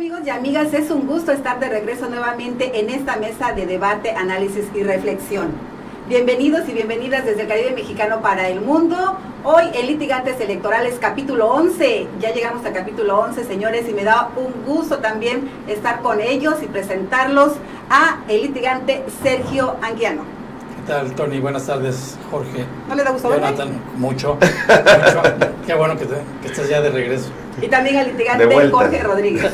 amigos y amigas? Es un gusto estar de regreso nuevamente en esta mesa de debate, análisis y reflexión. Bienvenidos y bienvenidas desde el Caribe Mexicano para el mundo. Hoy en Litigantes Electorales capítulo 11. Ya llegamos al capítulo 11, señores, y me da un gusto también estar con ellos y presentarlos a el litigante Sergio Anguiano. ¿Qué tal, Tony? Buenas tardes, Jorge. ¿No le da gusto verme? Jonathan, mucho. Qué bueno que estás ya de regreso. Y también al litigante Jorge Rodríguez.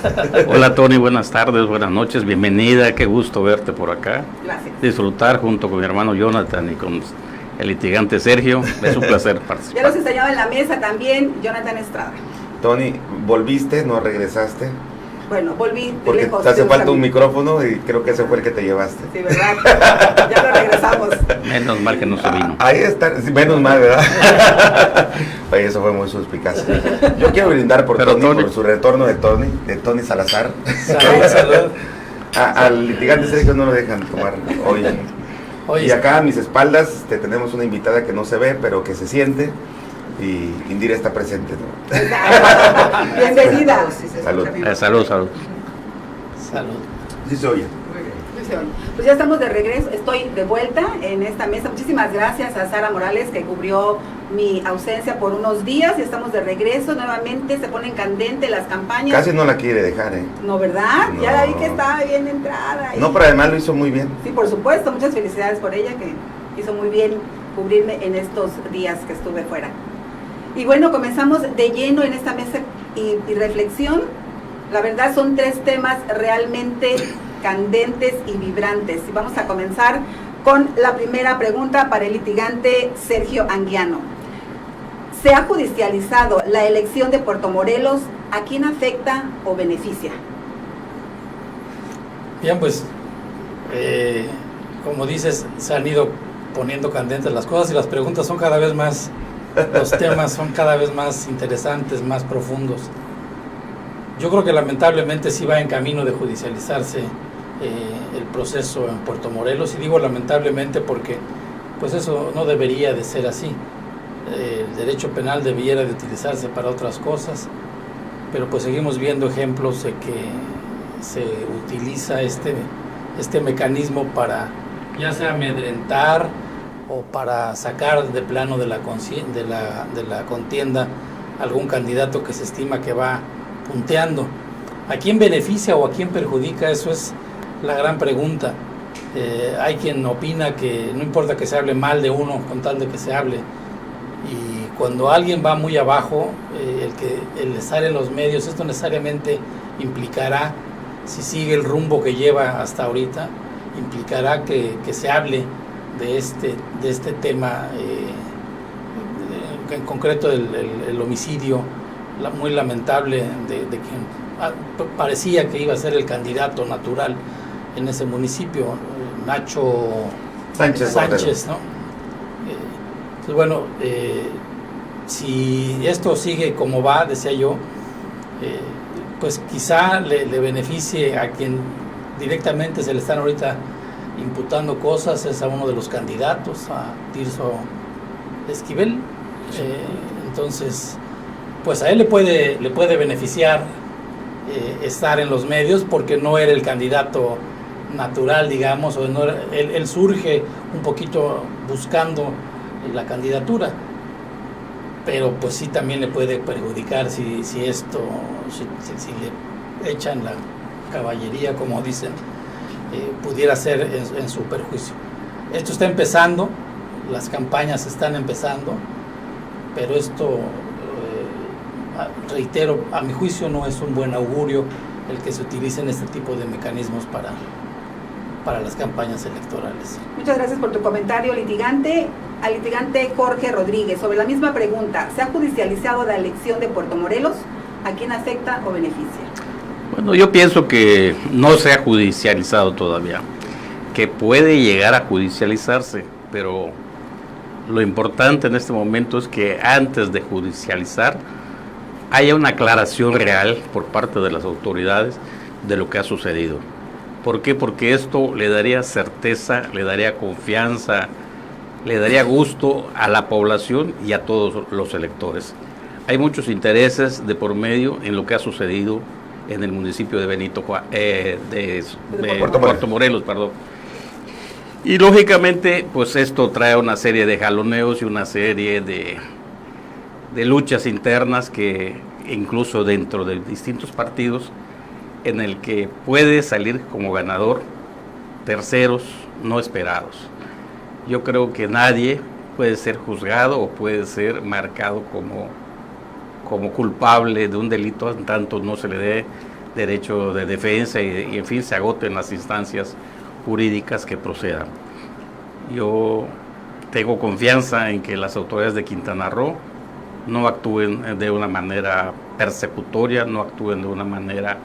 Hola, Tony, buenas tardes, buenas noches, bienvenida, qué gusto verte por acá. Gracias. Disfrutar junto con mi hermano Jonathan y con el litigante Sergio, es un placer participar. Ya los extrañaba en la mesa también, Jonathan Estrada. Tony, ¿volviste? ¿No regresaste? Bueno, volví porque lejos. Te hace falta un micrófono y creo que ese fue el que te llevaste. Sí, ¿verdad? Ya lo regresamos. Menos mal que no se vino. Ahí está, sí, menos mal, ¿verdad? Oye, eso fue muy suspicaz. Yo quiero brindar por Tony, por su retorno de Tony Salazar. Salud. Al litigante Sergio no lo dejan tomar hoy. Y acá a mis espaldas tenemos una invitada que no se ve, pero que se siente. Y Indira está presente, ¿no? Bienvenida. Salud. Salud. Salud. Sí se oye. Pues ya estamos de regreso, estoy de vuelta en esta mesa. Muchísimas gracias a Sara Morales que cubrió mi ausencia por unos días y estamos de regreso nuevamente. Se ponen candentes las campañas. Casi no la quiere dejar, ¿eh? No, ¿verdad? No. Ya la vi que estaba bien entrada. No, pero además lo hizo muy bien. Sí, por supuesto, muchas felicidades por ella que hizo muy bien cubrirme en estos días que estuve fuera. Y bueno, comenzamos de lleno en esta mesa y reflexión. La verdad son tres temas realmente candentes y vibrantes. Y vamos a comenzar con la primera pregunta para el litigante Sergio Anguiano. ¿Se ha judicializado la elección de Puerto Morelos? ¿A quién afecta o beneficia? Bien, pues, como dices, se han ido poniendo candentes las cosas y las preguntas son cada vez más, los temas son cada vez más interesantes, más profundos. Yo creo que lamentablemente sí va en camino de judicializarse el proceso en Puerto Morelos, y digo lamentablemente porque pues eso no debería de ser así. El derecho penal debiera de utilizarse para otras cosas, pero pues seguimos viendo ejemplos de que se utiliza este mecanismo para ya sea amedrentar o para sacar de plano de la contienda algún candidato que se estima que va punteando. ¿A quién beneficia o a quién perjudica? Eso es la gran pregunta. Hay quien opina que no importa que se hable mal de uno con tal de que se hable, y cuando alguien va muy abajo, el estar en los medios, esto necesariamente implicará, si sigue el rumbo que lleva hasta ahorita, implicará que se hable de este tema, en concreto el homicidio muy lamentable de quien parecía que iba a ser el candidato natural en ese municipio, Nacho Sánchez, ¿no? Pues bueno, si esto sigue como va, decía yo, pues quizá le beneficie a quien directamente se le están ahorita imputando cosas, es a uno de los candidatos, a Tirso Esquivel. Entonces, pues a él le puede beneficiar estar en los medios porque no era el candidato natural, digamos, o no era, él surge un poquito buscando la candidatura, pero pues sí también le puede perjudicar si le echan la caballería, como dicen, pudiera ser en su perjuicio. Esto está empezando, las campañas están empezando, pero esto, reitero, a mi juicio no es un buen augurio el que se utilicen este tipo de mecanismos para las campañas electorales. Muchas gracias por tu comentario, litigante. Al litigante Jorge Rodríguez, sobre la misma pregunta, ¿se ha judicializado la elección de Puerto Morelos? ¿A quién afecta o beneficia? Bueno, yo pienso que no se ha judicializado todavía, que puede llegar a judicializarse, pero lo importante en este momento es que antes de judicializar haya una aclaración real por parte de las autoridades de lo que ha sucedido. ¿Por qué? Porque esto le daría certeza, le daría confianza, le daría gusto a la población y a todos los electores. Hay muchos intereses de por medio en lo que ha sucedido en el municipio de de Puerto Puerto Morelos, perdón. Y lógicamente, pues esto trae una serie de jaloneos y una serie de luchas internas que incluso dentro de distintos partidos, en el que puede salir como ganador terceros no esperados. Yo creo que nadie puede ser juzgado o puede ser marcado como culpable de un delito en tanto no se le dé derecho de defensa y en fin se agoten las instancias jurídicas que procedan. Yo tengo confianza en que las autoridades de Quintana Roo no actúen de una manera persecutoria, no actúen de una manera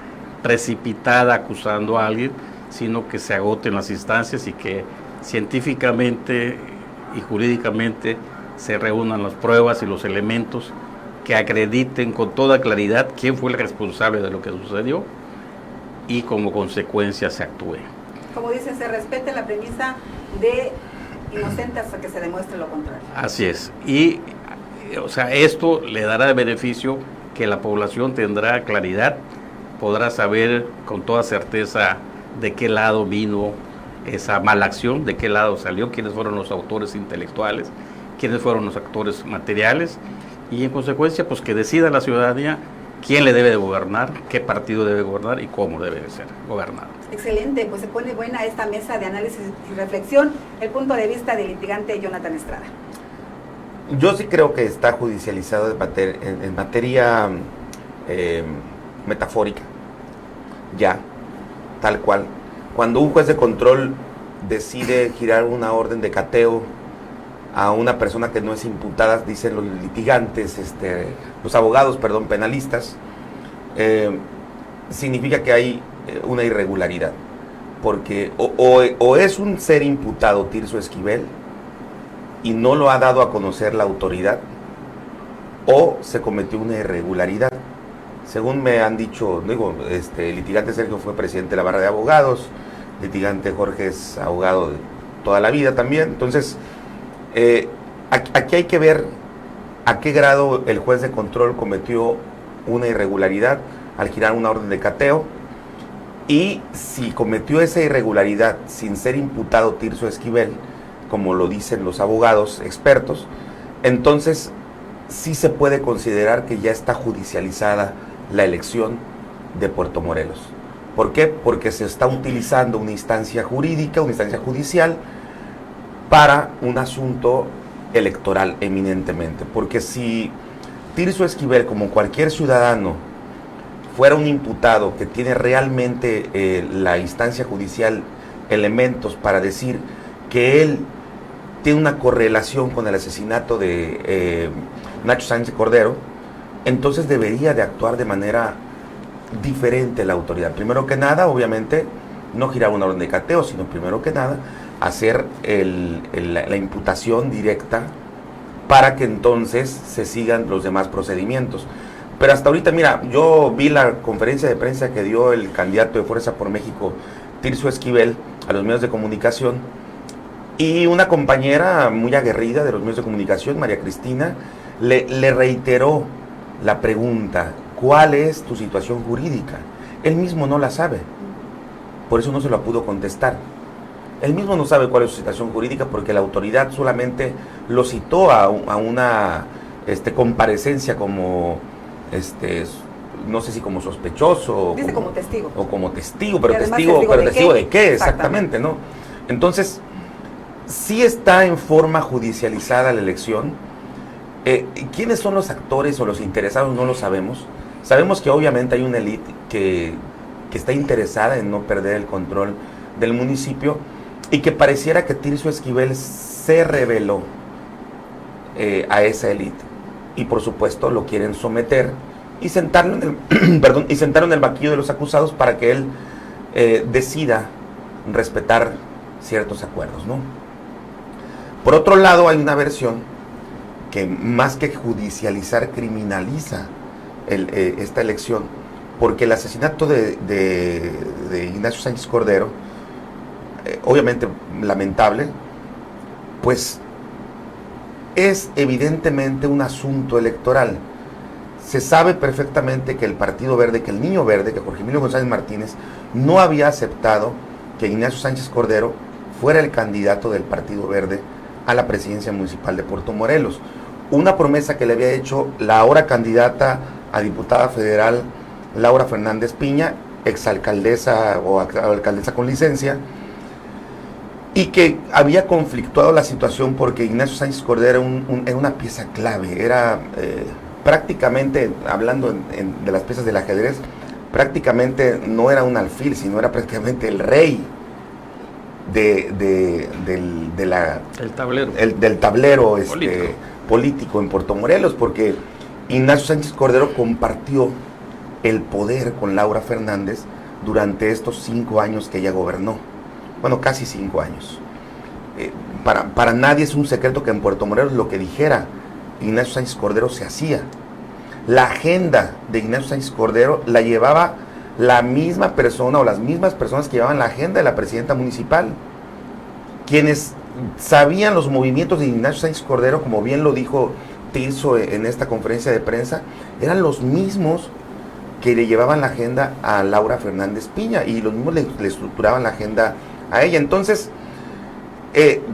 precipitada acusando a alguien, sino que se agoten las instancias y que científicamente y jurídicamente se reúnan las pruebas y los elementos que acrediten con toda claridad quién fue el responsable de lo que sucedió y como consecuencia se actúe. Como dice, se respete la premisa de inocente hasta que se demuestre lo contrario. Así es. Y, o sea, esto le dará de beneficio que la población tendrá claridad, podrá saber con toda certeza de qué lado vino esa mala acción, de qué lado salió, quiénes fueron los autores intelectuales, quiénes fueron los actores materiales, y en consecuencia, pues que decida la ciudadanía quién le debe de gobernar, qué partido debe gobernar y cómo debe de ser gobernado. Excelente, pues se pone buena esta mesa de análisis y reflexión, el punto de vista del litigante Jonathan Estrada. Yo sí creo que está judicializado en materia metafórica, ya, tal cual. Cuando un juez de control decide girar una orden de cateo a una persona que no es imputada, dicen los litigantes, los abogados, penalistas, significa que hay una irregularidad, porque o es un ser imputado Tirso Esquivel y no lo ha dado a conocer la autoridad, o se cometió una irregularidad. Según me han dicho, el litigante Sergio fue presidente de la Barra de Abogados, litigante Jorge es abogado de toda la vida también. Entonces, aquí hay que ver a qué grado el juez de control cometió una irregularidad al girar una orden de cateo, y si cometió esa irregularidad sin ser imputado Tirso Esquivel, como lo dicen los abogados expertos, entonces sí se puede considerar que ya está judicializada la elección de Puerto Morelos. ¿Por qué? Porque se está utilizando una instancia jurídica, una instancia judicial, para un asunto electoral eminentemente. Porque si Tirso Esquivel, como cualquier ciudadano, fuera un imputado que tiene realmente la instancia judicial elementos para decir que él tiene una correlación con el asesinato de Nacho Sánchez Cordero, entonces debería de actuar de manera diferente la autoridad. Primero que nada, obviamente, no girar una orden de cateo, sino primero que nada, hacer la imputación directa para que entonces se sigan los demás procedimientos. Pero hasta ahorita, mira, yo vi la conferencia de prensa que dio el candidato de Fuerza por México, Tirso Esquivel, a los medios de comunicación, y una compañera muy aguerrida de los medios de comunicación, María Cristina, le reiteró la pregunta: ¿cuál es tu situación jurídica? Él mismo no la sabe, por eso no se la pudo contestar. Él mismo no sabe cuál es su situación jurídica porque la autoridad solamente lo citó a una comparecencia como, no sé si como sospechoso. Dice como testigo. O como testigo, pero testigo de qué exactamente, ¿no? Entonces, sí está en forma judicializada la elección. ¿Quiénes son los actores o los interesados? No lo sabemos. Sabemos que obviamente hay una élite que está interesada en no perder el control del municipio, y que pareciera que Tirso Esquivel se rebeló a esa élite, y por supuesto lo quieren someter y sentarlo en el sentarlo en el banquillo de los acusados para que él decida respetar ciertos acuerdos, ¿no? Por otro lado, hay una versión que más que judicializar criminaliza esta elección, porque el asesinato de Ignacio Sánchez Cordero, obviamente lamentable, pues es evidentemente un asunto electoral. se sabe perfectamente que el Partido Verde, que el Niño Verde, que Jorge Emilio González Martínez no había aceptado que Ignacio Sánchez Cordero fuera el candidato del Partido Verde a la presidencia municipal de Puerto Morelos. Una promesa que le había hecho la ahora candidata a diputada federal Laura Fernández Piña, exalcaldesa o alcaldesa con licencia, y que había conflictuado la situación porque Ignacio Sánchez Cordero era una pieza clave, era prácticamente, hablando de las piezas del ajedrez, prácticamente no era un alfil, sino era prácticamente el rey del tablero político en Puerto Morelos, porque Ignacio Sánchez Cordero compartió el poder con Laura Fernández durante estos 5 años que ella gobernó. Bueno, casi 5 años. Para nadie es un secreto que en Puerto Morelos lo que dijera Ignacio Sánchez Cordero se hacía. La agenda de Ignacio Sánchez Cordero la llevaba la misma persona o las mismas personas que llevaban la agenda de la presidenta municipal. Quienes sabían los movimientos de Ignacio Sánchez Cordero, como bien lo dijo Tirso en esta conferencia de prensa, eran los mismos que le llevaban la agenda a Laura Fernández Piña y los mismos le estructuraban la agenda a ella. Entonces,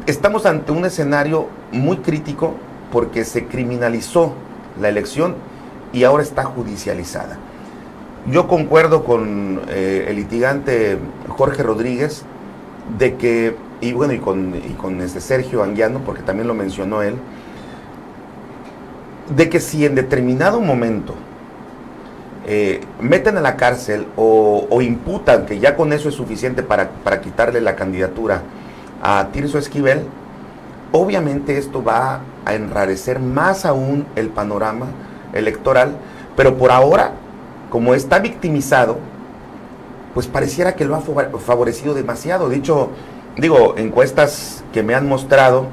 estamos ante un escenario muy crítico porque se criminalizó la elección y ahora está judicializada. Yo concuerdo con el litigante Jorge Rodríguez de que, y con Sergio Anguiano, porque también lo mencionó él, de que si en determinado momento meten a la cárcel o imputan, que ya con eso es suficiente para quitarle la candidatura a Tirso Esquivel, obviamente esto va a enrarecer más aún el panorama electoral, pero por ahora, como está victimizado, pues pareciera que lo ha favorecido demasiado. Encuestas que me han mostrado,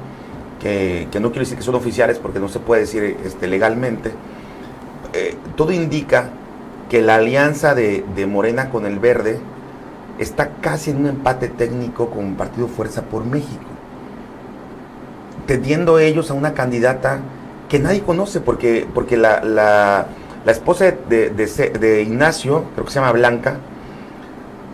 que no quiero decir que son oficiales porque no se puede decir legalmente, todo indica que la alianza de Morena con el Verde está casi en un empate técnico con Partido Fuerza por México, tendiendo ellos a una candidata que nadie conoce, porque la esposa de Ignacio, creo que se llama Blanca,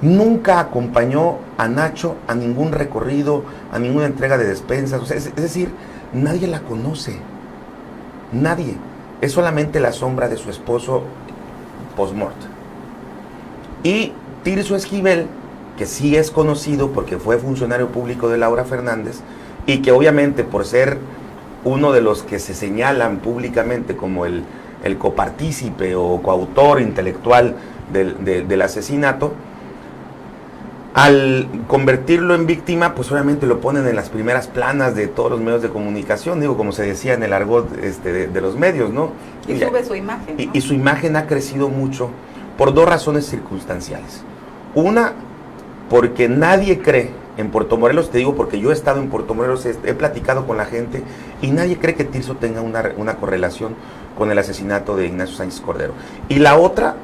nunca acompañó a Nacho a ningún recorrido, a ninguna entrega de despensas. O sea, es decir, nadie la conoce. Nadie. Es solamente la sombra de su esposo post-mortem. Y Tirso Esquivel, que sí es conocido porque fue funcionario público de Laura Fernández y que obviamente por ser uno de los que se señalan públicamente como el copartícipe o coautor intelectual del asesinato, al convertirlo en víctima, pues obviamente lo ponen en las primeras planas de todos los medios de comunicación, como se decía en el argot de los medios, ¿no? Y sube su imagen, ¿no? Y su imagen ha crecido mucho por 2 razones circunstanciales. Una, porque nadie cree en Puerto Morelos, te digo porque yo he estado en Puerto Morelos, he platicado con la gente y nadie cree que Tirso tenga una correlación con el asesinato de Ignacio Sánchez Cordero. Y la otra,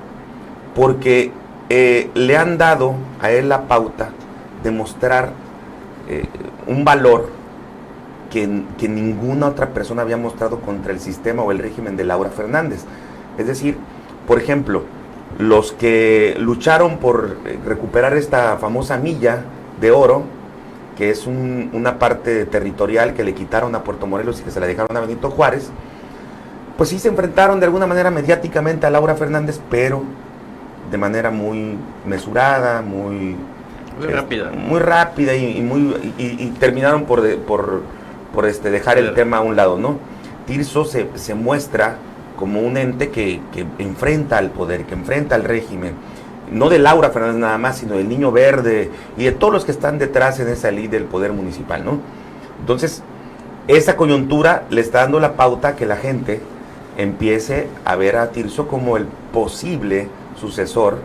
porque le han dado a él la pauta de mostrar un valor que ninguna otra persona había mostrado contra el sistema o el régimen de Laura Fernández. Es decir, por ejemplo, los que lucharon por recuperar esta famosa milla de oro, que es una parte territorial que le quitaron a Puerto Morelos y que se la dejaron a Benito Juárez, pues sí se enfrentaron de alguna manera mediáticamente a Laura Fernández, pero de manera muy mesurada, muy rápida y terminaron por dejar el tema a un lado, ¿no? Tirso se muestra como un ente que enfrenta al poder, que enfrenta al régimen, no de Laura Fernández nada más, sino del Niño Verde y de todos los que están detrás en esa ley del poder municipal, ¿no? Entonces, esa coyuntura le está dando la pauta a que la gente empiece a ver a Tirso como el posible sucesor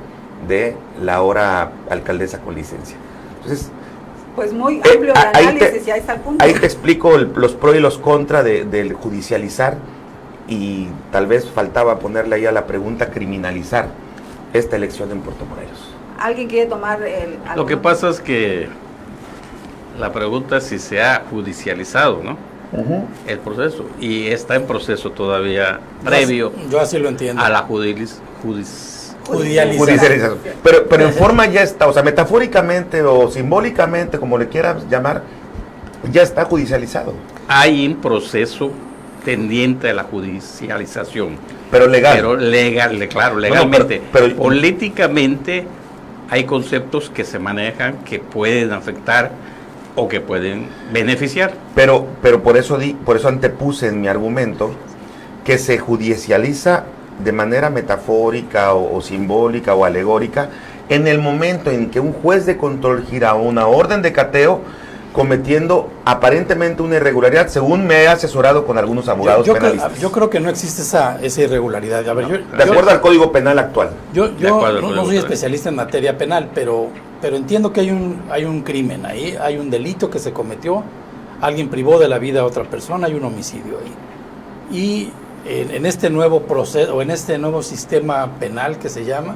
de la ahora alcaldesa con licencia. Entonces, pues muy amplio el análisis, ya está al punto. Ahí te explico los pros y los contras del judicializar, y tal vez faltaba ponerle ahí a la pregunta criminalizar esta elección en Puerto Morelos. ¿Alguien quiere tomar Lo que pasa es que la pregunta es si se ha judicializado, ¿no? el proceso, y está en proceso todavía previo Yo así lo entiendo. a la Judicialización. Pero en forma ya está, o sea, metafóricamente o simbólicamente, como le quieras llamar, ya está judicializado. Hay un proceso tendiente a la judicialización. Pero legal. Pero claro, legalmente. pero- políticamente hay conceptos que se manejan que pueden afectar o que pueden beneficiar. Pero por eso antepuse en mi argumento que se judicializa de manera metafórica o simbólica o alegórica en el momento en que un juez de control gira una orden de cateo cometiendo aparentemente una irregularidad, según me he asesorado con algunos abogados penalistas. Yo creo que no existe esa irregularidad. A ver, De acuerdo al Código Penal actual. Yo De acuerdo al no Código soy Penal. especialista en materia penal, pero entiendo que hay un crimen ahí, hay un delito que se cometió, alguien privó de la vida a otra persona, hay un homicidio ahí. Y en este nuevo proceso, o en este nuevo sistema penal que se llama,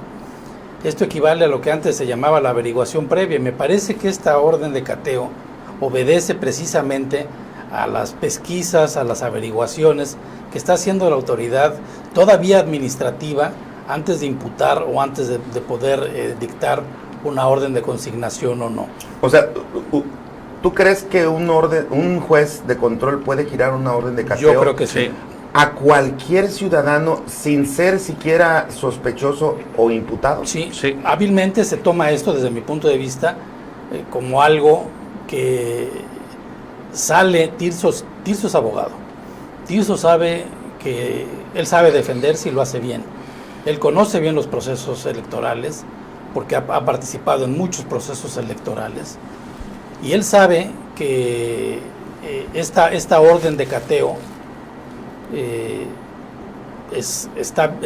esto equivale a lo que antes se llamaba la averiguación previa. Me parece que esta orden de cateo obedece precisamente a las pesquisas, a las averiguaciones que está haciendo la autoridad todavía administrativa antes de imputar o antes de poder dictar una orden de consignación o no. O sea, ¿tú crees que un juez de control puede girar una orden de cateo Yo creo que sí. a cualquier ciudadano sin ser siquiera sospechoso o imputado? Sí, Sí. hábilmente se toma esto desde mi punto de vista como algo que sale. Tirso es abogado. Tirso sabe que él sabe defenderse y lo hace bien. Él conoce bien los procesos electorales porque ha participado en muchos procesos electorales y él sabe que esta orden de cateo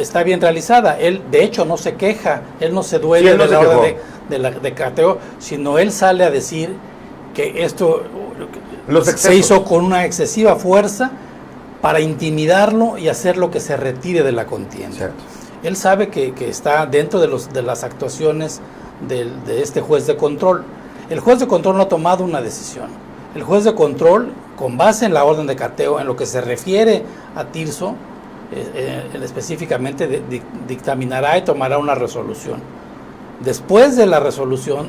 está bien realizada. Él de hecho no se queja, él no se duele Sí, él no de se la orden quejó. de cateo, sino él sale a decir que esto Los se excesos. hizo con una excesiva fuerza para intimidarlo y hacerlo que se retire de la contienda. Cierto. Él sabe que está dentro de las actuaciones de este juez de control. El juez de control no ha tomado una decisión. El juez de control, con base en la orden de cateo, en lo que se refiere a Tirso, específicamente dictaminará y tomará una resolución. Después de la resolución,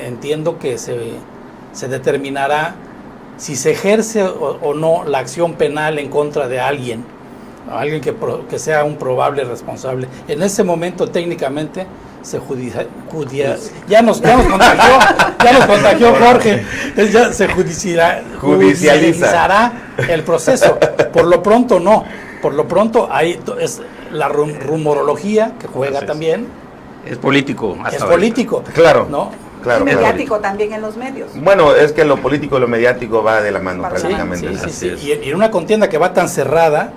entiendo que se determinará si se ejerce o no la acción penal en contra de alguien que sea un probable responsable. En ese momento, técnicamente, ya nos contagió Jorge. Ya se judicializará el proceso. Por lo pronto no. Por lo pronto es la rumorología que juega también. Es político. Es político. Claro. ¿No? Claro, Y claro. mediático también en los medios. Bueno, es que lo político y lo mediático va de la mano Va de la prácticamente. mano, Así es. Y en una contienda que va tan cerrada,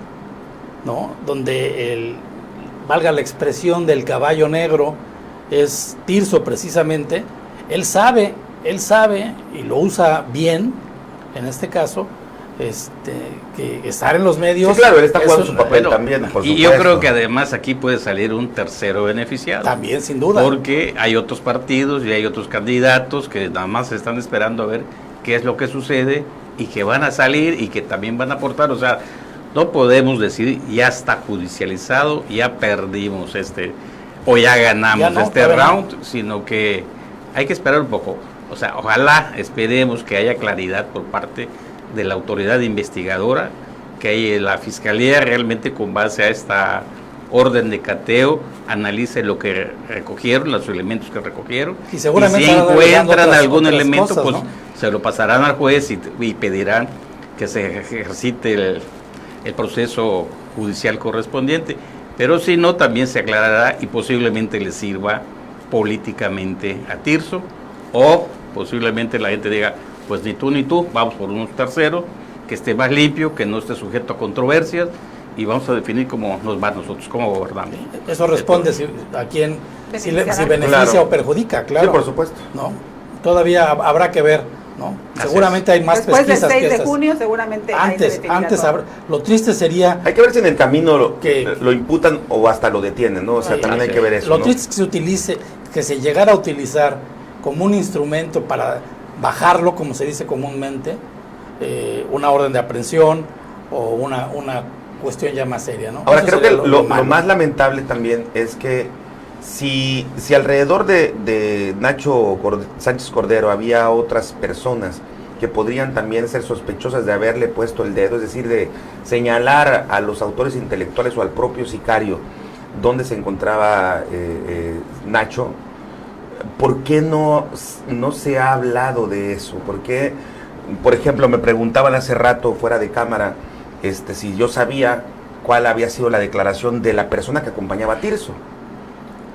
¿no? Donde valga la expresión del caballo negro es Tirso precisamente, él sabe y lo usa bien en este caso, que estar en los medios. Sí, claro, él está jugando es su un- papel Bueno, también, por y yo supuesto. creo que además aquí puede salir un tercero beneficiado. También, sin duda. Porque hay otros partidos y hay otros candidatos que nada más están esperando a ver qué es lo que sucede y que van a salir y que también van a aportar. O sea, no podemos decir ya está judicializado, ya perdimos o ya ganamos Ya no, este todavía no. round, sino que hay que esperar un poco. O sea, ojalá esperemos que haya claridad por parte de la autoridad investigadora, que la fiscalía realmente con base a esta orden de cateo analice lo que recogieron, los elementos que recogieron, Y seguramente si estarán revelando encuentran algún otras elemento, cosas, pues ¿no? se lo pasarán al juez y pedirán que se ejercite el proceso judicial correspondiente, pero si no, también se aclarará y posiblemente le sirva políticamente a Tirso, o posiblemente la gente diga, pues ni tú, vamos por un tercero que esté más limpio, que no esté sujeto a controversias, y vamos a definir cómo nos va a nosotros, cómo gobernamos. Eso responde a quién, si beneficia Claro. o perjudica, claro. Sí, por supuesto. ¿No? Todavía habrá que ver, ¿no? Así Seguramente hay más Después del pesquisas 6 que de estas. junio seguramente ahí se definirá Antes todo. lo triste sería, Hay que ver si en el camino Que- lo imputan o hasta lo detienen, ¿no? O sea, Ay, también hay sí. que ver eso, lo ¿no? triste es que se llegara a utilizar como un instrumento para bajarlo, como se dice comúnmente, una orden de aprehensión o una cuestión ya más seria, ¿no? Ahora, Eso creo que sería lo malo. más lamentable también es que si alrededor de Nacho Sánchez Cordero había otras personas que podrían también ser sospechosas de haberle puesto el dedo, es decir, de señalar a los autores intelectuales o al propio sicario dónde se encontraba Nacho, ¿por qué no se ha hablado de eso? ¿Por qué, por ejemplo, me preguntaban hace rato fuera de cámara si yo sabía cuál había sido la declaración de la persona que acompañaba a Tirso?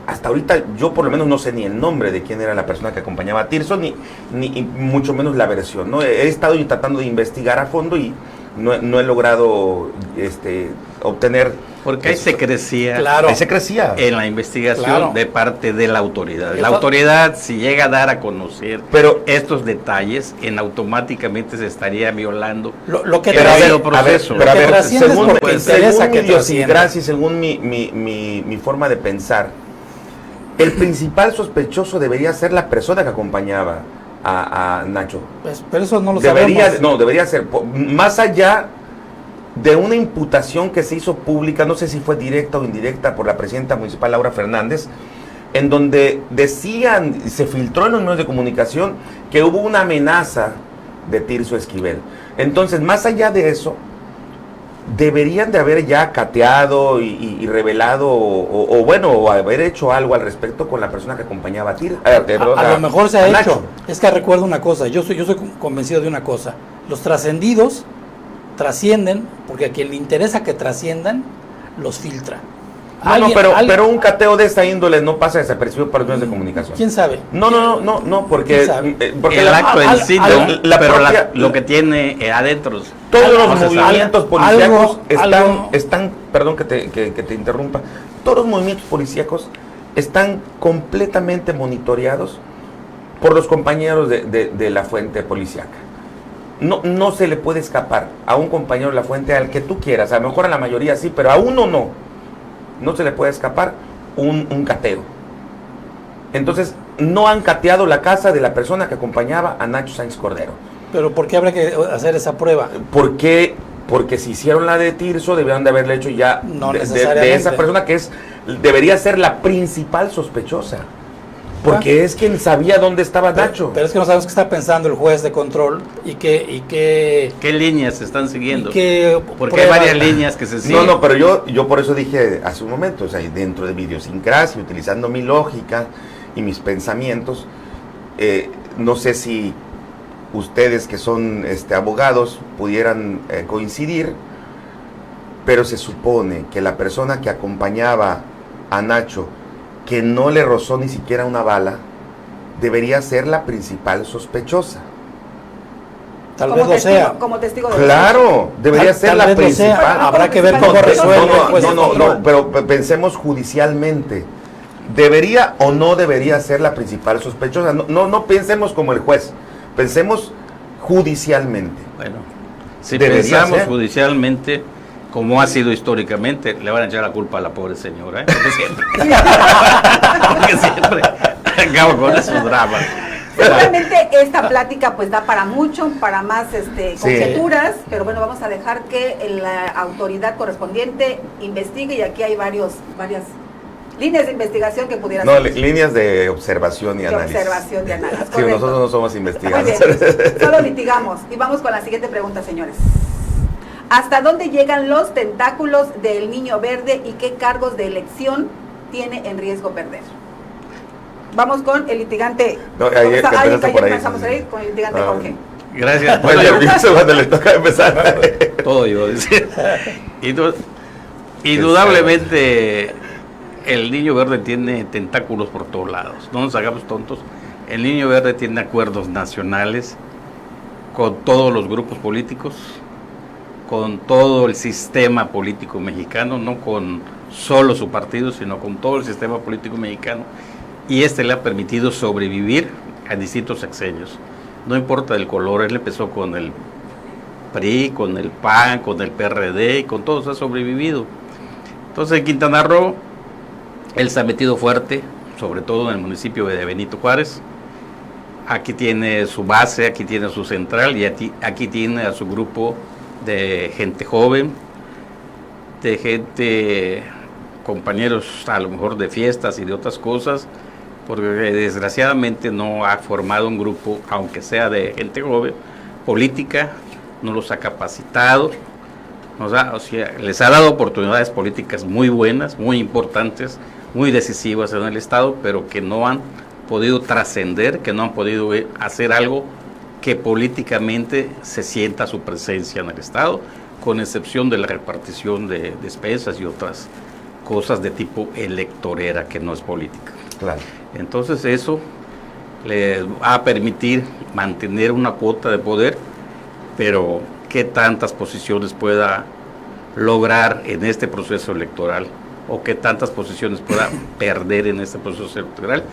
Hasta ahorita yo por lo menos no sé ni el nombre de quién era la persona que acompañaba a Tirso, ni mucho menos la versión, ¿no? He estado tratando de investigar a fondo y no he logrado obtener... Porque ahí se crecía, Claro. Ahí se crecía. en la investigación Claro. de parte de la autoridad. La Eso- autoridad, si llega a dar a conocer Pero, estos detalles, automáticamente se estaría violando. Lo que Pero trasciende- a ver, proceso. pero a Lo que ver, trasciende es según, lo que te interesa según mi que idiosincrasia y según mi forma de pensar, el principal sospechoso debería ser la persona que acompañaba a Nacho. Pues, pero eso no lo Debería, sabemos. no, debería ser, más allá de una imputación que se hizo pública, no sé si fue directa o indirecta por la presidenta municipal Laura Fernández, en donde decían, se filtró en los medios de comunicación que hubo una amenaza de Tirso Esquivel. Entonces, más allá de eso, deberían de haber ya cateado y revelado o haber hecho algo al respecto con la persona que acompañaba a Tirso. A lo mejor se ha Nacho. hecho. Es que recuerdo una cosa, yo soy convencido de una cosa. Los trascendidos trascienden porque a quien le interesa que trasciendan, los filtra. Pero un cateo de esta índole no pasa desapercibido para los medios de comunicación. ¿Quién sabe? No, porque ¿Quién sabe? El acto en sí, ¿no? Pero propia- lo que tiene adentro. todos algo- los algo- movimientos policíacos algo- están, perdón que te interrumpa, todos los movimientos policíacos están completamente monitoreados por los compañeros de la fuente policíaca. No se le puede escapar a un compañero de la fuente, al que tú quieras, a lo mejor a la mayoría sí, pero a uno no se le puede escapar un cateo. Entonces, no han cateado la casa de la persona que acompañaba a Nacho Sánchez Cordero. Pero ¿por qué habrá que hacer esa prueba? ¿Por qué? Porque si hicieron la de Tirso, debieron de haberle hecho ya No de necesariamente. esa persona que debería ser la principal sospechosa. Porque es quien sabía dónde estaba Nacho. Pero es que no sabemos qué está pensando el juez de control y qué ¿Qué líneas se están siguiendo? Porque hay pruebas- varias líneas que se siguen. No, pero yo por eso dije hace un momento, o sea, dentro de idiosincrasia, utilizando mi lógica y mis pensamientos, no sé si ustedes que son abogados pudieran coincidir, pero se supone que la persona que acompañaba a Nacho, que no le rozó ni siquiera una bala, debería ser la principal sospechosa. Tal vez lo sea. Como testigo de Claro, debería ser Tal la vez lo sea. principal. Habrá que ver cómo No, resuelve el juez de no, control. pero pensemos judicialmente. ¿Debería o no debería ser la principal sospechosa? No pensemos como el juez, pensemos judicialmente. Bueno, si Debería pensamos ser. judicialmente, como ha sido históricamente, le van a echar la culpa a la pobre señora, ¿eh? Porque siempre acabo con esos dramas. Seguramente esta plática pues da para mucho, para más conjeturas, pero bueno, vamos a dejar que la autoridad correspondiente investigue, y aquí hay varias líneas de investigación que pudieran No, ser líneas de observación y de análisis. observación de análisis. Sí, Correcto. nosotros no somos Muy investigadores. bien, solo litigamos. Y vamos con la siguiente pregunta, señores. ¿Hasta dónde llegan los tentáculos del Niño Verde y qué cargos de elección tiene en riesgo perder? Vamos con el litigante. No, ahí empezaste por ahí. Empezamos ahí con el litigante Jorge. Gracias. Bueno, yo pienso cuando le toca empezar. Todo yo decía. Indudablemente el Niño Verde tiene tentáculos por todos lados. No nos hagamos tontos. El Niño Verde tiene acuerdos nacionales con todos los grupos políticos, con todo el sistema político mexicano, no con solo su partido, sino con todo el sistema político mexicano. Y le ha permitido sobrevivir a distintos sexenios. No importa el color, él empezó con el PRI, con el PAN, con el PRD, y con todos ha sobrevivido. Entonces en Quintana Roo, él se ha metido fuerte, sobre todo en el municipio de Benito Juárez, aquí tiene su base, aquí tiene su central y aquí tiene a su grupo de gente joven, de gente, compañeros a lo mejor de fiestas y de otras cosas, porque desgraciadamente no ha formado un grupo, aunque sea de gente joven, política, no los ha capacitado, les ha dado oportunidades políticas muy buenas, muy importantes, muy decisivas en el Estado, pero que no han podido trascender, que no han podido hacer algo que políticamente se sienta su presencia en el Estado, con excepción de la repartición de despensas y otras cosas de tipo electorera, que no es política. Claro. Entonces eso les va a permitir mantener una cuota de poder, pero qué tantas posiciones pueda lograr en este proceso electoral o qué tantas posiciones pueda perder en este proceso electoral,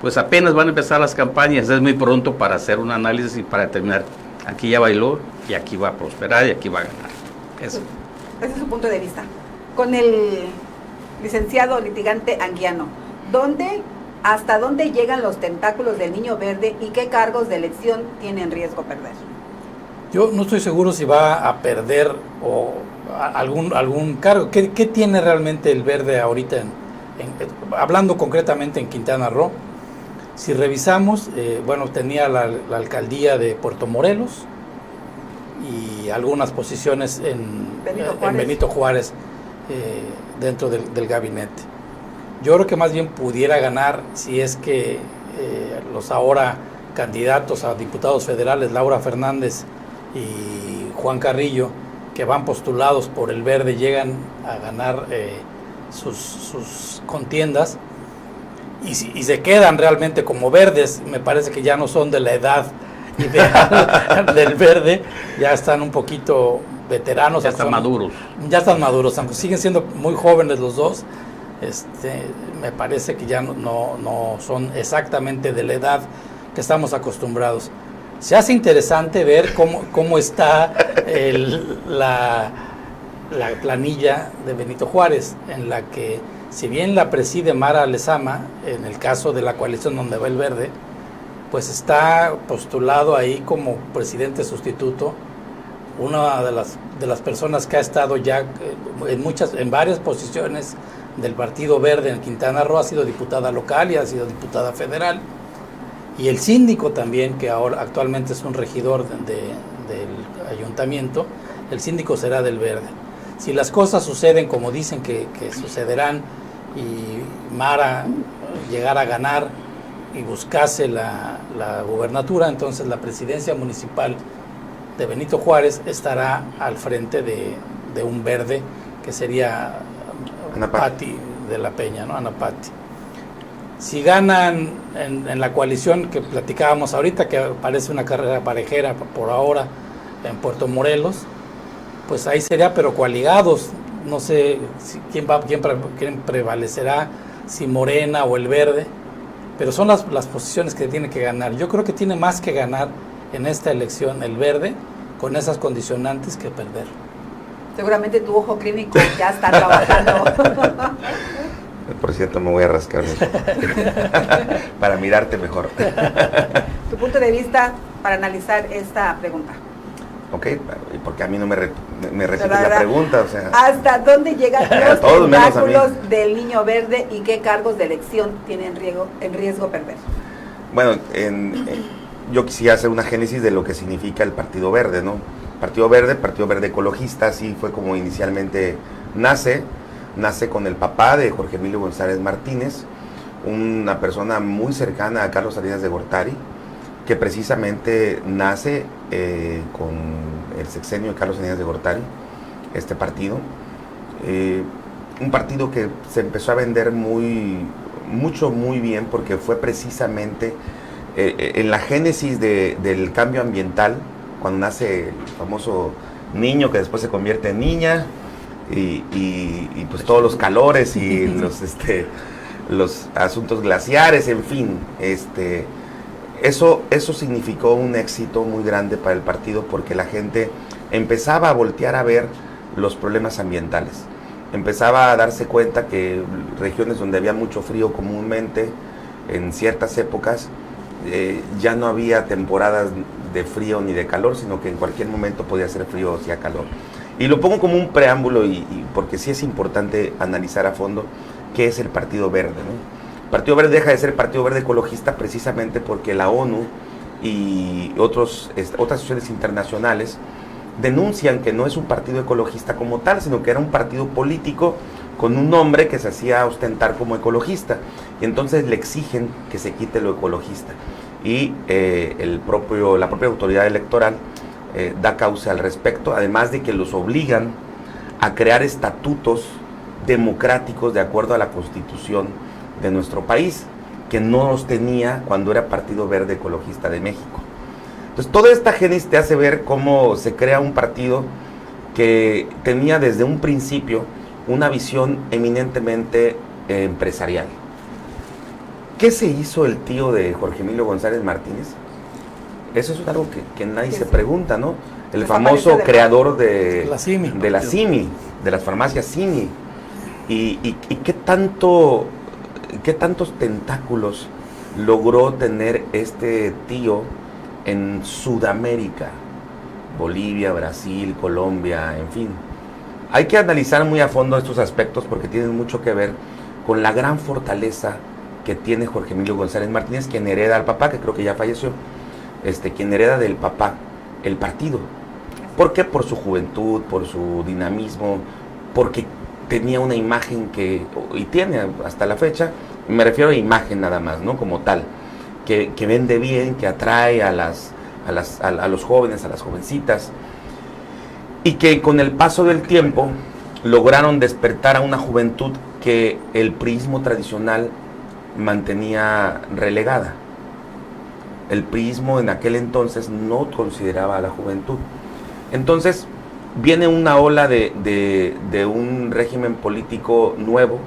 pues apenas van a empezar las campañas, es muy pronto para hacer un análisis y para determinar, aquí ya bailó y aquí va a prosperar y aquí va a ganar. Eso. Ese es su punto de vista. Con el licenciado litigante Anguiano, ¿hasta dónde llegan los tentáculos del Niño Verde y qué cargos de elección tiene en riesgo perder? Yo no estoy seguro si va a perder o algún cargo. ¿Qué tiene realmente el Verde ahorita, hablando concretamente en Quintana Roo? Si revisamos, tenía la alcaldía de Puerto Morelos y algunas posiciones en Benito Juárez dentro del gabinete. Yo creo que más bien pudiera ganar si es que los ahora candidatos a diputados federales, Laura Fernández y Juan Carrillo, que van postulados por el Verde, llegan a ganar sus contiendas y se quedan realmente como verdes. Me parece que ya no son de la edad ideal del Verde, ya están un poquito veteranos. Ya están maduros. Ya están maduros, aunque siguen siendo muy jóvenes los dos. Me parece que ya no son exactamente de la edad que estamos acostumbrados. Se hace interesante ver cómo está la planilla de Benito Juárez, en la que, si bien la preside Mara Lezama, en el caso de la coalición donde va el Verde, pues está postulado ahí como presidente sustituto una de las personas que ha estado ya en varias posiciones del Partido Verde en Quintana Roo, ha sido diputada local y ha sido diputada federal, y el síndico también, que ahora actualmente es un regidor del ayuntamiento, el síndico será del Verde. Si las cosas suceden como dicen que sucederán y Mara llegara a ganar y buscase la gubernatura, entonces la presidencia municipal de Benito Juárez estará al frente de un Verde, que sería Ana Patti de la Peña, ¿no? Ana Patti. Si ganan en la coalición que platicábamos ahorita, que parece una carrera parejera por ahora en Puerto Morelos, pues ahí sería, pero coaligados. No sé quién prevalecerá, si Morena o el Verde, pero son las posiciones que tiene que ganar. Yo creo que tiene más que ganar en esta elección el Verde, con esas condicionantes, que perder. Seguramente tu ojo clínico ya está trabajando. Por cierto, me voy a rascar para mirarte mejor. Tu punto de vista para analizar esta pregunta. Ok, porque a mí no me repites la pregunta, o sea. ¿Hasta dónde llegan los todos tentáculos del Niño Verde y qué cargos de elección tiene en riesgo perder? Bueno, yo quisiera hacer una génesis de lo que significa el Partido Verde, ¿no? Partido Verde Ecologista, así fue como inicialmente nace con el papá de Jorge Emilio González Martínez, una persona muy cercana a Carlos Salinas de Gortari, que precisamente nace con el sexenio de Carlos Salinas de Gortari, este partido. Un partido que se empezó a vender muy bien, porque fue precisamente en la génesis del cambio ambiental, cuando nace el famoso niño que después se convierte en niña, y pues todos los calores y los asuntos glaciares, en fin, eso significó un éxito muy grande para el partido, porque la gente empezaba a voltear a ver los problemas ambientales, empezaba a darse cuenta que regiones donde había mucho frío comúnmente en ciertas épocas ya no había temporadas de frío ni de calor, sino que en cualquier momento podía hacer frío o hacía calor. Y lo pongo como un preámbulo y porque sí es importante analizar a fondo qué es el Partido Verde, ¿no? El Partido Verde deja de ser Partido Verde ecologista precisamente porque la ONU y otras asociaciones internacionales denuncian que no es un partido ecologista como tal, sino que era un partido político con un nombre que se hacía ostentar como ecologista. Y entonces le exigen que se quite lo ecologista. Y la propia autoridad electoral da causa al respecto, además de que los obligan a crear estatutos democráticos de acuerdo a la Constitución de nuestro país, que no los tenía cuando era Partido Verde Ecologista de México. Entonces, toda esta génesis te hace ver cómo se crea un partido que tenía desde un principio una visión eminentemente empresarial. ¿Qué se hizo el tío de Jorge Emilio González Martínez? Eso es algo que nadie se pregunta, ¿no? El famoso creador de la CIMI, de las farmacias CIMI. ¿Y qué tantos tentáculos logró tener este tío en Sudamérica? Bolivia, Brasil, Colombia, en fin. Hay que analizar muy a fondo estos aspectos porque tienen mucho que ver con la gran fortaleza que tiene Jorge Emilio González Martínez, quien hereda al papá, que creo que ya falleció, quien hereda del papá el partido. ¿Por qué? Por su juventud, por su dinamismo, porque tenía una imagen y tiene hasta la fecha, me refiero a imagen nada más, ¿no? Como tal, que vende bien, que atrae a los jóvenes, a las jovencitas, y que con el paso del tiempo lograron despertar a una juventud que el priismo tradicional mantenía relegada. El priismo en aquel entonces no consideraba a la juventud. Entonces viene una ola de un régimen político nuevo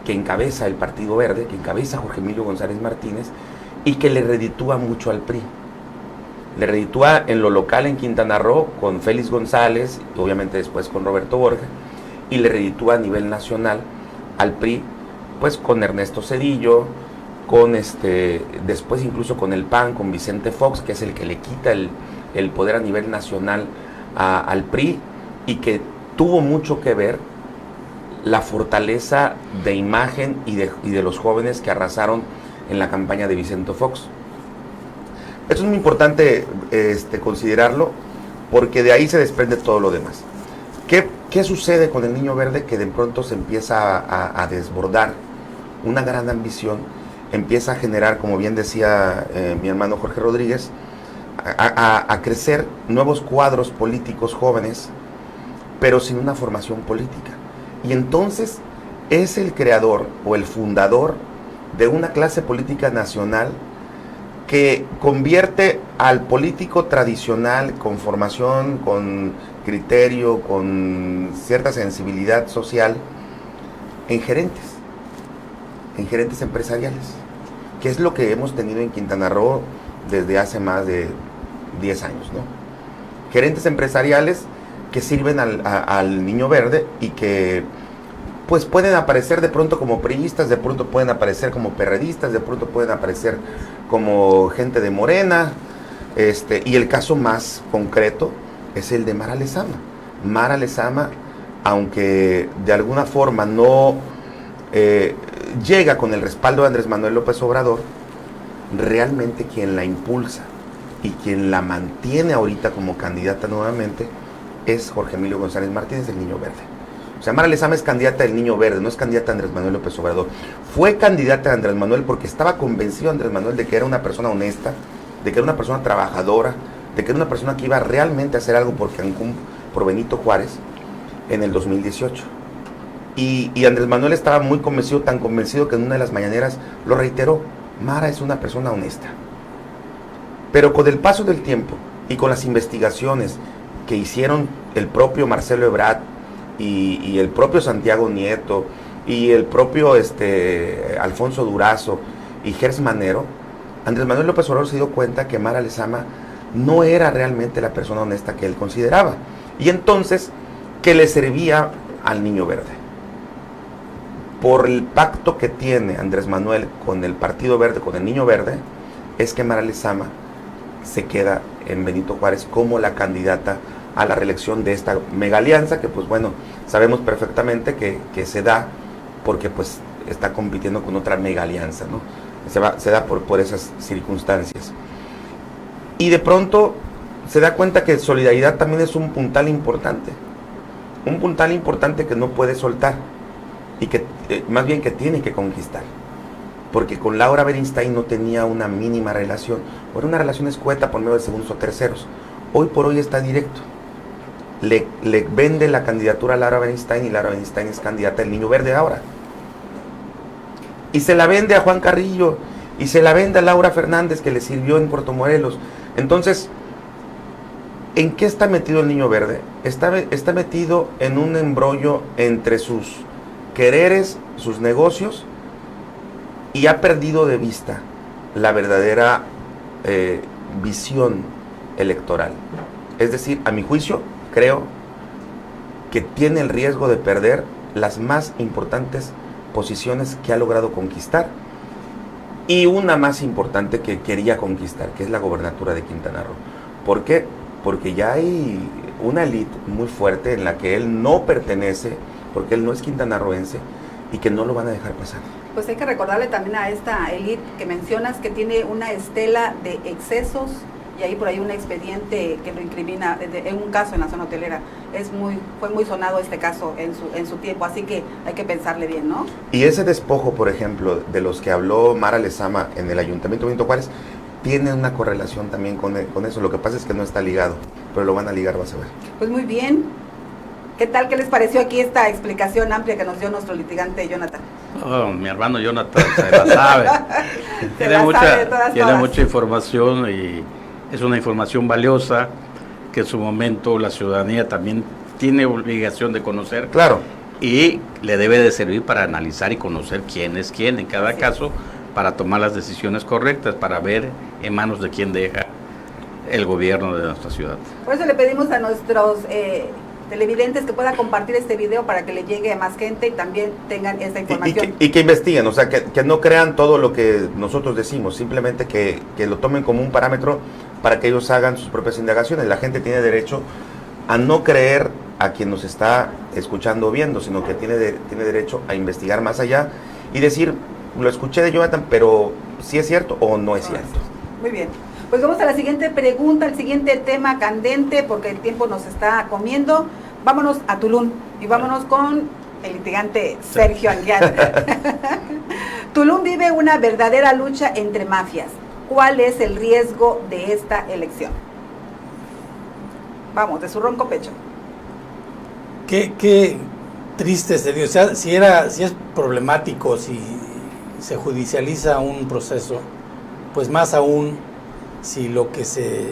que encabeza el Partido Verde, que encabeza Jorge Emilio González Martínez, y que le reditúa mucho al PRI. Le reditúa en lo local en Quintana Roo con Félix González, y obviamente después con Roberto Borja, y le reditúa a nivel nacional al PRI, pues con Ernesto Zedillo, con después incluso con el PAN, con Vicente Fox, que es el que le quita el poder a nivel nacional al PRI, y que tuvo mucho que ver la fortaleza de imagen y de los jóvenes que arrasaron en la campaña de Vicente Fox. Esto es muy importante considerarlo, porque de ahí se desprende todo lo demás. ¿Qué sucede con el Niño Verde? Que de pronto se empieza a desbordar una gran ambición, empieza a generar, como bien decía mi hermano Jorge Rodríguez, a crecer nuevos cuadros políticos jóvenes, pero sin una formación política. Y entonces es el creador o el fundador de una clase política nacional que convierte al político tradicional con formación, con criterio, con cierta sensibilidad social, en gerentes empresariales, que es lo que hemos tenido en Quintana Roo desde hace más de 10 años, ¿no? Gerentes empresariales que sirven al Niño Verde y que pues pueden aparecer de pronto como priistas, de pronto pueden aparecer como perredistas, de pronto pueden aparecer como gente de Morena, y el caso más concreto es el de Mara Lezama. Mara Lezama, aunque de alguna forma no llega con el respaldo de Andrés Manuel López Obrador, realmente quien la impulsa y quien la mantiene ahorita como candidata nuevamente es Jorge Emilio González Martínez, el Niño Verde. O sea, Mara Lezama es candidata del Niño Verde, no es candidata a Andrés Manuel López Obrador. Fue candidata a Andrés Manuel porque estaba convencido Andrés Manuel de que era una persona honesta, de que era una persona trabajadora, de que era una persona que iba realmente a hacer algo por Cancún, por Benito Juárez, en el 2018. Y Andrés Manuel estaba muy convencido, tan convencido que en una de las mañaneras lo reiteró: Mara es una persona honesta. Pero con el paso del tiempo y con las investigaciones que hicieron el propio Marcelo Ebrard y el propio Santiago Nieto y el propio Alfonso Durazo y Gers Manero, Andrés Manuel López Obrador se dio cuenta que Mara Lezama no era realmente la persona honesta que él consideraba, y entonces que le servía al Niño Verde. Por el pacto que tiene Andrés Manuel con el Partido Verde, con el Niño Verde, es que Mara Lezama se queda en Benito Juárez como la candidata a la reelección de esta mega alianza, que pues bueno, sabemos perfectamente que se da porque pues está compitiendo con otra mega alianza, ¿no? Se da por esas circunstancias. Y de pronto se da cuenta que Solidaridad también es un puntal importante que no puede soltar y que más bien que tiene que conquistar, porque con Laura Beristain no tenía una mínima relación, o era una relación escueta por medio de segundos o terceros. Hoy por hoy está directo, le vende la candidatura a Laura Beristain, y Laura Beristain es candidata del Niño Verde ahora, y se la vende a Juan Carrillo, y se la vende a Laura Fernández, que le sirvió en Puerto Morelos. Entonces, ¿en qué está metido el Niño Verde? Está metido en un embrollo entre sus quereres, sus negocios, y ha perdido de vista la verdadera visión electoral. Es decir, a mi juicio, creo que tiene el riesgo de perder las más importantes posiciones que ha logrado conquistar, y una más importante que quería conquistar, que es la gobernatura de Quintana Roo. ¿Por qué? Porque ya hay una élite muy fuerte en la que él no pertenece, porque él no es quintanarroense, y que no lo van a dejar pasar. Pues hay que recordarle también a esta élite que mencionas que tiene una estela de excesos, y ahí por ahí un expediente que lo incrimina en un caso en la zona hotelera. Fue muy sonado este caso en su tiempo, así que hay que pensarle bien, ¿no? Y ese despojo, por ejemplo, de los que habló Mara Lezama en el Ayuntamiento de Benito Juárez, tiene una correlación también con eso. Lo que pasa es que no está ligado, pero lo van a ligar, vas a ver. Pues muy bien. ¿Qué tal? ¿Qué les pareció aquí esta explicación amplia que nos dio nuestro litigante Jonathan? Oh, mi hermano Jonathan se la sabe. Tiene mucha información, y es una información valiosa que en su momento la ciudadanía también tiene obligación de conocer. Claro. Y le debe de servir para analizar y conocer quién es quién en cada caso, para tomar las decisiones correctas, para ver en manos de quién deja el gobierno de nuestra ciudad. Por eso le pedimos a nuestros televidentes que puedan compartir este video para que le llegue a más gente y también tengan esta información. Y que investiguen, o sea, que no crean todo lo que nosotros decimos, simplemente que lo tomen como un parámetro para que ellos hagan sus propias indagaciones. La gente tiene derecho a no creer a quien nos está escuchando o viendo, sino que tiene derecho a investigar más allá y decir, lo escuché de Jonathan, pero ¿sí es cierto o no es cierto? Muy bien. Pues vamos a la siguiente pregunta, el siguiente tema candente, porque el tiempo nos está comiendo. Vámonos a Tulum y vámonos con el litigante Sergio Anguiano. Tulum vive una verdadera lucha entre mafias. ¿Cuál es el riesgo de esta elección? Vamos, de su ronco pecho. Qué triste sería. O sea, si es problemático, si se judicializa un proceso, pues más aún si lo que se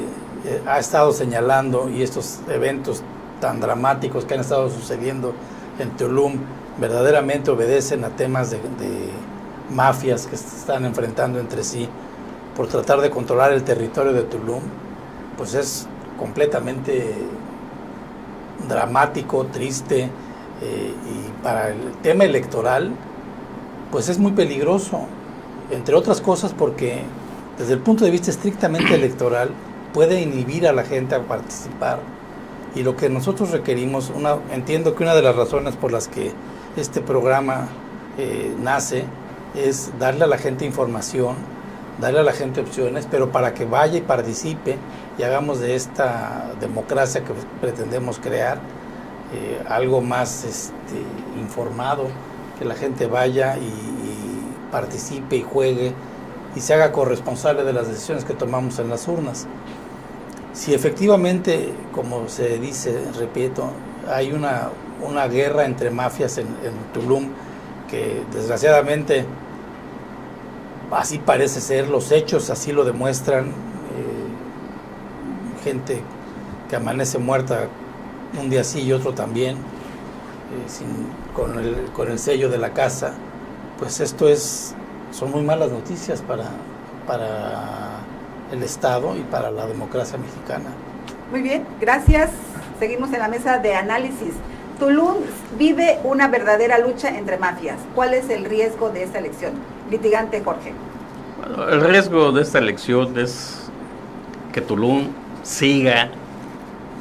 ha estado señalando y estos eventos tan dramáticos que han estado sucediendo en Tulum verdaderamente obedecen a temas de mafias que se están enfrentando entre sí por tratar de controlar el territorio de Tulum, pues es completamente dramático, triste, y para el tema electoral pues es muy peligroso, entre otras cosas porque desde el punto de vista estrictamente electoral puede inhibir a la gente a participar. Y lo que nosotros requerimos, entiendo que una de las razones por las que este programa nace es darle a la gente información, darle a la gente opciones, pero para que vaya y participe y hagamos de esta democracia que pretendemos crear algo más informado, que la gente vaya y participe y juegue y se haga corresponsable de las decisiones que tomamos en las urnas. Si efectivamente, como se dice, repito, hay una guerra entre mafias en Tulum, que desgraciadamente así parece ser, los hechos así lo demuestran, gente que amanece muerta un día sí y otro también, con el sello de la casa, pues son muy malas noticias para el Estado y para la democracia mexicana. Muy bien, gracias. Seguimos en la mesa de análisis. Tulum vive una verdadera lucha entre mafias. ¿Cuál es el riesgo de esta elección? Litigante Jorge. El riesgo de esta elección es que Tulum siga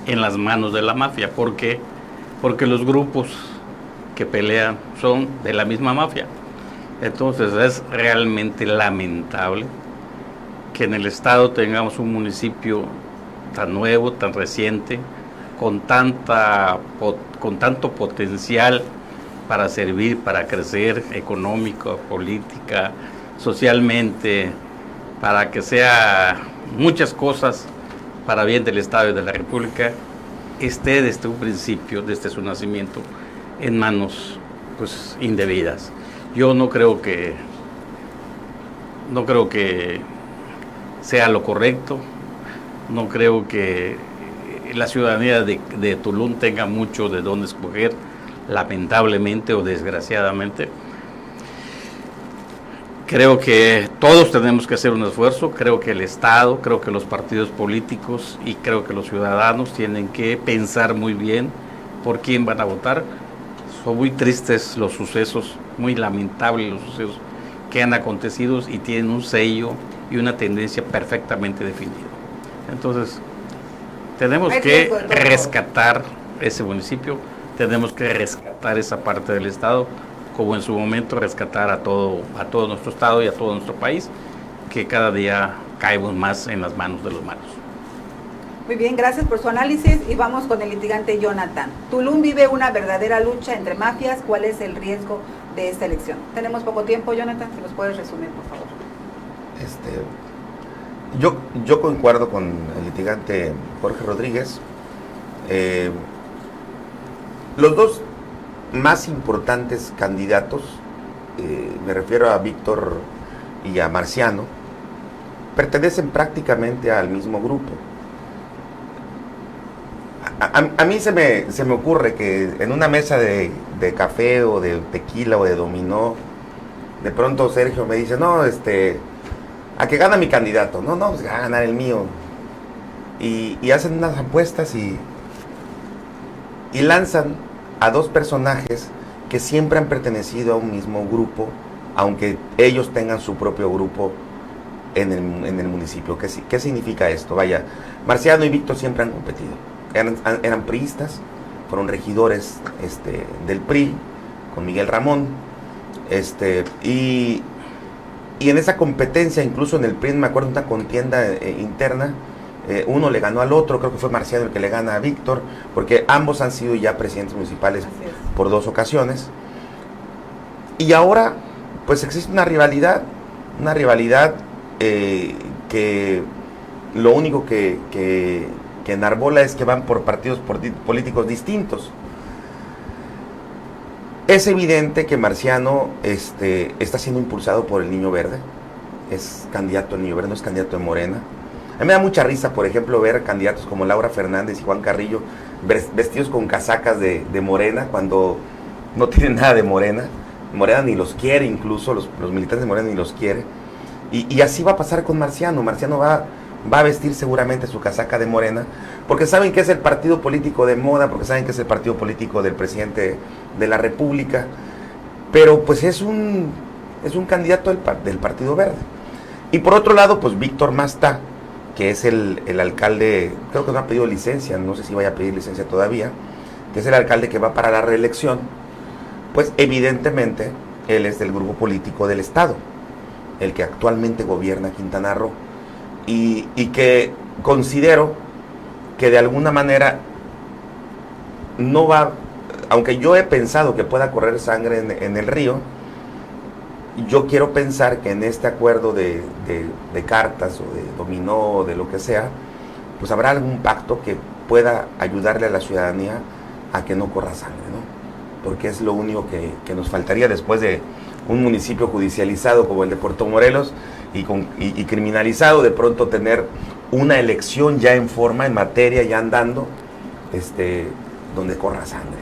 en las manos de la mafia. ¿Por qué? Porque los grupos que pelean son de la misma mafia. Entonces es realmente lamentable que en el estado tengamos un municipio tan nuevo, tan reciente, con tanto potencial para servir, para crecer económico, política, socialmente, para que sea muchas cosas para bien del Estado y de la República, esté desde un principio, desde su nacimiento, en manos pues indebidas. Yo no creo que sea lo correcto, no creo que la ciudadanía de Tulum tenga mucho de dónde escoger, lamentablemente o desgraciadamente. Creo que todos tenemos que hacer un esfuerzo, creo que el Estado, creo que los partidos políticos y creo que los ciudadanos tienen que pensar muy bien por quién van a votar. Son muy tristes los sucesos, muy lamentables los sucesos que han acontecido y tienen un sello y una tendencia perfectamente definida. Entonces, tenemos que rescatar ese municipio, tenemos que rescatar esa parte del Estado, como en su momento rescatar a todo nuestro Estado y a todo nuestro país, que cada día caemos más en las manos de los malos. Muy bien, gracias por su análisis y vamos con el litigante Jonathan. Tulum vive una verdadera lucha entre mafias. ¿Cuál es el riesgo de esta elección? Tenemos poco tiempo, Jonathan, si nos puedes resumir, por favor. Yo concuerdo con el litigante Jorge Rodríguez. Los dos más importantes candidatos, me refiero a Víctor y a Marciano, pertenecen prácticamente al mismo grupo. A mí se me ocurre que en una mesa de café o de tequila o de dominó, de pronto Sergio me dice, no, a que gana mi candidato, no, pues va a ganar el mío. Y hacen unas apuestas y lanzan a dos personajes que siempre han pertenecido a un mismo grupo, aunque ellos tengan su propio grupo en el municipio. ¿Qué significa esto? Vaya, Marciano y Víctor siempre han competido. Eran priistas, fueron regidores del PRI, con Miguel Ramón, y en esa competencia, incluso en el PRI, me acuerdo de una contienda interna, uno le ganó al otro, creo que fue Marciano el que le gana a Víctor, porque ambos han sido ya presidentes municipales por 2 ocasiones. Y ahora, pues existe una rivalidad que lo único que enarbola es que van por partidos políticos distintos. Es evidente que Marciano está siendo impulsado por el Niño Verde, es candidato del Niño Verde, no es candidato de Morena. A mí me da mucha risa, por ejemplo, ver candidatos como Laura Fernández y Juan Carrillo vestidos con casacas de Morena, cuando no tienen nada de Morena. Morena ni los quiere, incluso los militantes de Morena ni los quiere. Y así va a pasar con Marciano. Marciano va a vestir seguramente su casaca de Morena, porque saben que es el partido político de moda, porque saben que es el partido político del presidente de la República, pero pues es un candidato del Partido Verde. Y por otro lado, pues Víctor Mastá, que es el alcalde, creo que no ha pedido licencia, no sé si vaya a pedir licencia todavía, que es el alcalde que va para la reelección, pues evidentemente él es del grupo político del Estado, el que actualmente gobierna Quintana Roo, y que considero que de alguna manera no va, aunque yo he pensado que pueda correr sangre en el río, yo quiero pensar que en este acuerdo de cartas o de dominó o de lo que sea, pues habrá algún pacto que pueda ayudarle a la ciudadanía a que no corra sangre, ¿no? Porque es lo único que nos faltaría después de un municipio judicializado como el de Puerto Morelos y criminalizado, de pronto tener una elección ya en forma, en materia, ya andando, donde corra sangre.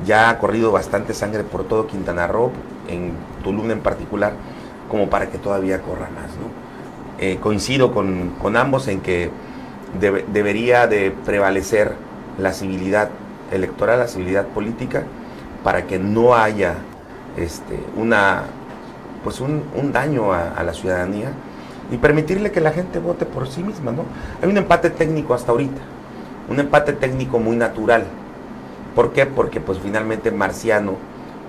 Ya ha corrido bastante sangre por todo Quintana Roo, en Tulum en particular, como para que todavía corra más, ¿no? Coincido con ambos en que debería de prevalecer la civilidad electoral, la civilidad política, para que no haya pues un daño a la ciudadanía y permitirle que la gente vote por sí misma, ¿no? Hay un empate técnico hasta ahorita, un empate técnico muy natural. ¿Por qué? Porque pues finalmente Marciano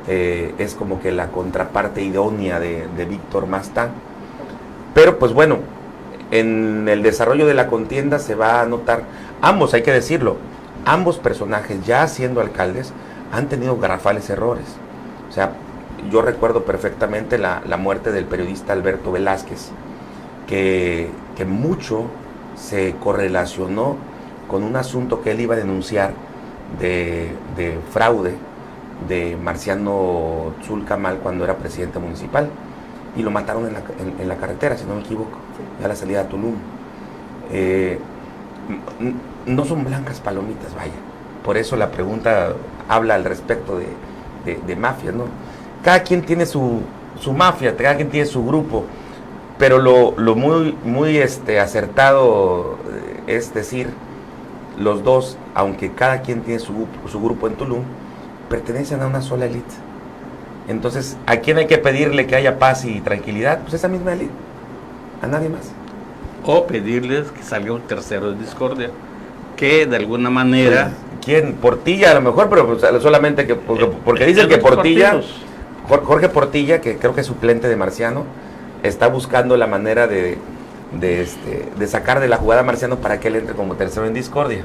es como que la contraparte idónea de Víctor Mastá. Pero pues bueno, en el desarrollo de la contienda se va a notar, ambos, hay que decirlo, ambos personajes ya siendo alcaldes han tenido garrafales errores. O sea, yo recuerdo perfectamente la muerte del periodista Alberto Velázquez, que mucho se correlacionó con un asunto que él iba a denunciar de fraude de Marciano Tzulcamal cuando era presidente municipal, y lo mataron en la carretera, si no me equivoco, sí, a la salida a Tulum. No son blancas palomitas, vaya. Por eso la pregunta habla al respecto de mafias, ¿no? Cada quien tiene su mafia, cada quien tiene su grupo, pero lo muy acertado es decir, los dos, aunque cada quien tiene su grupo en Tulum, pertenecen a una sola élite. Entonces, ¿a quién hay que pedirle que haya paz y tranquilidad? Pues esa misma élite, a nadie más. O pedirles que salga un tercero de discordia, que de alguna manera... ¿Quién? Portilla a lo mejor, pero pues, solamente que porque dicen que Portilla, Jorge Portilla, que creo que es suplente de Marciano, está buscando la manera de sacar de la jugada a Marciano para que él entre como tercero en discordia.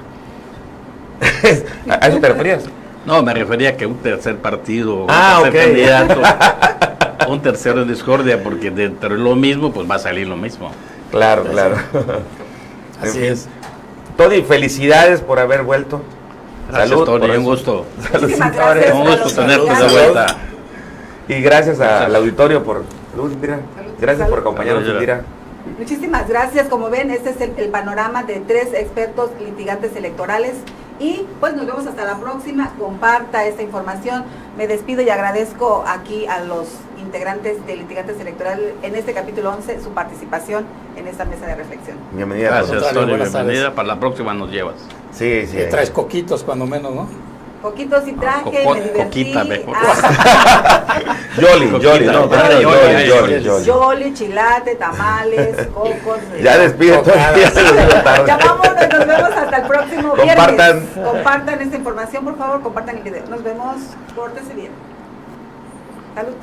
¿A eso te referías? No, me refería a que un tercer partido, un tercer candidato, un tercero en discordia, porque dentro de lo mismo, pues va a salir lo mismo. Claro, claro. Así es. Tony, felicidades por haber vuelto. Gracias, Salud, Tony, un gusto. Muchísimas gracias. Un gusto tenerte de vuelta. Y gracias al auditorio por... Salud, Indira. Gracias por acompañarnos, Indira. Muchísimas gracias. Como ven, este es el panorama de 3 expertos litigantes electorales. Y pues nos vemos hasta la próxima. Comparta esta información. Me despido y agradezco aquí a los integrantes de Litigantes Electorales en este capítulo 11 su participación en esta mesa de reflexión. Bienvenida. Gracias, Tony. Bienvenida. Para la próxima nos llevas. Sí, sí. Traes coquitos cuando menos, ¿no? Poquitos y traje, me divertí. Coquita, mejor. Yoli, chilate, tamales, cocos. Ya despide. Ya vámonos, nos vemos hasta el próximo viernes. Compartan esta información, por favor, compartan el video. Nos vemos, pórtense bien. Salud.